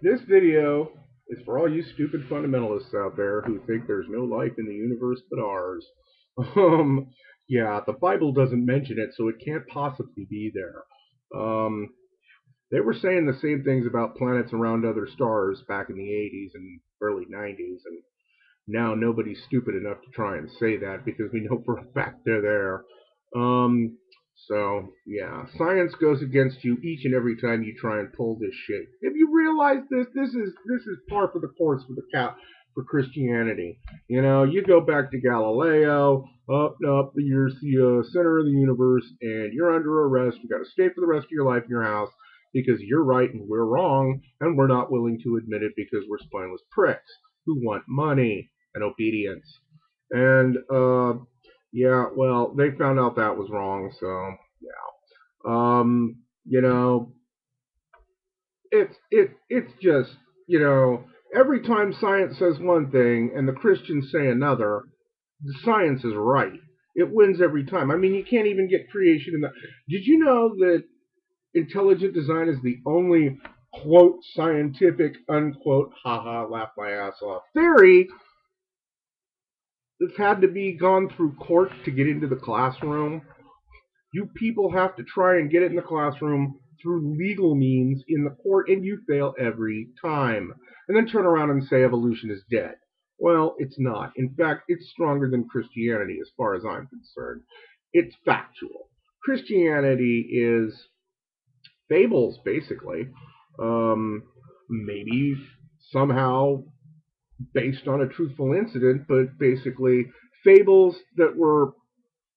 This video is for all you stupid fundamentalists out there who think there's no life in the universe but ours. Um, yeah, the Bible doesn't mention it, so it can't possibly be there. Um, they were saying the same things about planets around other stars back in the 80s and early 90s, and now nobody's stupid enough to try and say that because we know for a fact they're there. Um, so yeah, science goes against you each and every time you try and pull this shit. If you realize this, this is par for the course for the cat for Christianity. You know, you go back to Galileo, up, you're the center of the universe, and you're under arrest. You got to stay for the rest of your life in your house because you're right and we're wrong, and we're not willing to admit it because we're spineless pricks who want money and obedience. And yeah, well, they found out that was wrong, so yeah. You know, it's just every time science says one thing and the Christians say another, the science is right. It wins every time. I mean, you can't even get creation in that. Did you know that intelligent design is the only quote scientific unquote haha laugh my ass off theory that's had to be gone through court to get into the classroom? You people have to try and get it in the classroom through legal means in the court, and you fail every time. And then turn around and say evolution is dead. Well, it's not. In fact, it's stronger than Christianity as far as I'm concerned. It's factual. Christianity is fables, basically. Maybe somehow based on a truthful incident, but basically fables that were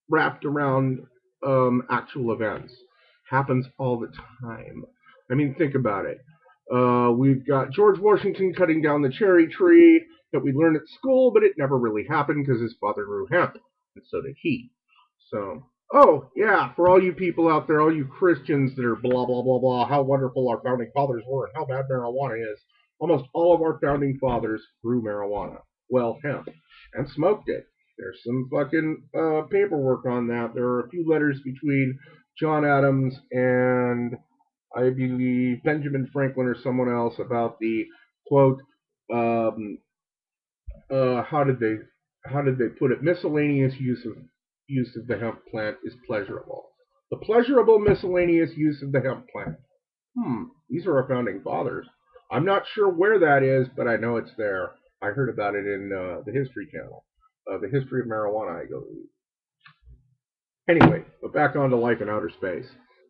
wrapped around actual events. Happens all the time. I mean, think about it. We've got George Washington cutting down the cherry tree that we learned at school, but it never really happened because his father grew hemp, and so did he. So, oh, yeah, for all you people out there, all you Christians that are blah, blah, blah, blah, how wonderful our founding fathers were and how bad marijuana is, almost all of our founding fathers grew marijuana. Well, hemp, and smoked it. There's some fucking paperwork on that. There are a few letters between John Adams and I believe Benjamin Franklin or someone else about the quote. Um, how did they put it? Miscellaneous use of the hemp plant is pleasurable. The pleasurable miscellaneous use of the hemp plant. These are our founding fathers. I'm not sure where that is, but I know it's there. I heard about it in the History Channel, the history of marijuana, I believe. Anyway, but back on to life in outer space.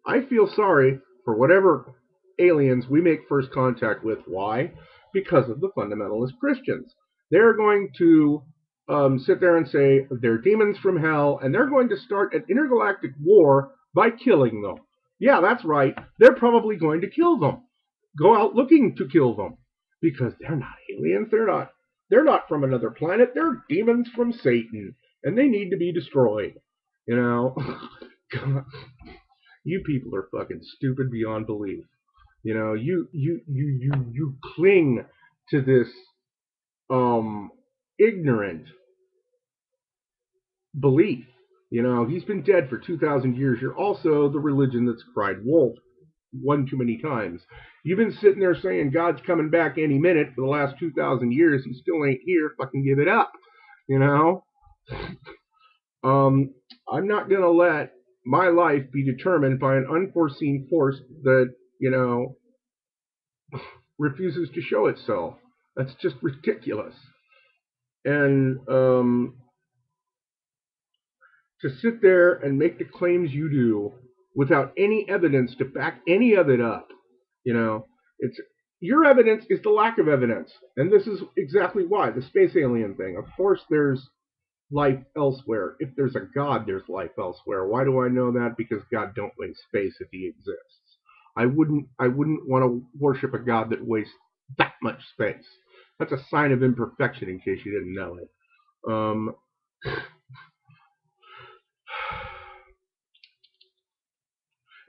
I feel sorry for whatever aliens we make first contact with. Why? Because of the fundamentalist Christians. They're going to sit there and say they're demons from hell, and they're going to start an intergalactic war by killing them. Yeah, that's right. They're probably going to kill them. Go out looking to kill them because they're not aliens. They're not from another planet. They're demons from Satan, and they need to be destroyed. You know, you people are fucking stupid beyond belief. You cling to this ignorant belief. He's been dead for 2,000 years. You're also the religion that's cried wolf one too many times. You've been sitting there saying God's coming back any minute for the last 2,000 years. He still ain't here. Fucking give it up. You know. Um, I'm not gonna let my life be determined by an unforeseen force that refuses to show itself. That's just ridiculous. And to sit there and make the claims you do without any evidence to back any of it up, you know, it's your evidence is the lack of evidence, and this is exactly why the space alien thing. Of course, there's life elsewhere. If there's a God, there's life elsewhere. Why do I know that? Because God don't waste space if he exists. I wouldn't want to worship a God that wastes that much space. That's a sign of imperfection in case you didn't know it. Um,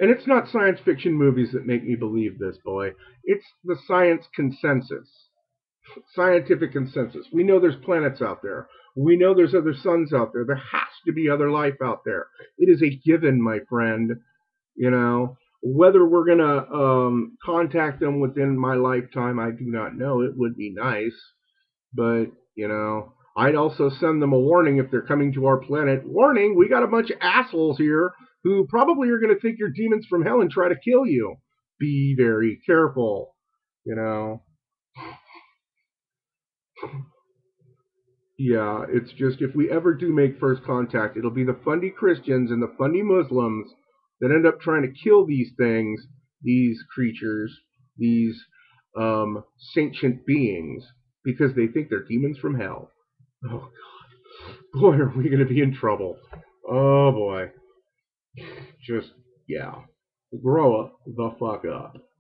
and it's not science fiction movies that make me believe this, boy. It's the science consensus. Scientific consensus. We know there's planets out there. We know there's other suns out there. There has to be other life out there. It is a given, my friend. You know, Whether we're going to contact them within my lifetime, I do not know. It would be nice. But, I'd also send them a warning if they're coming to our planet. Warning, we got a bunch of assholes here who probably are going to think you're demons from hell and try to kill you. Be very careful, you know. Yeah, it's just if we ever do make first contact, it'll be the fundy Christians and the fundy Muslims that end up trying to kill these things, these creatures, these sentient beings, because they think they're demons from hell. Oh, boy, are we going to be in trouble. Oh, boy. Just, yeah. Grow up the fuck up.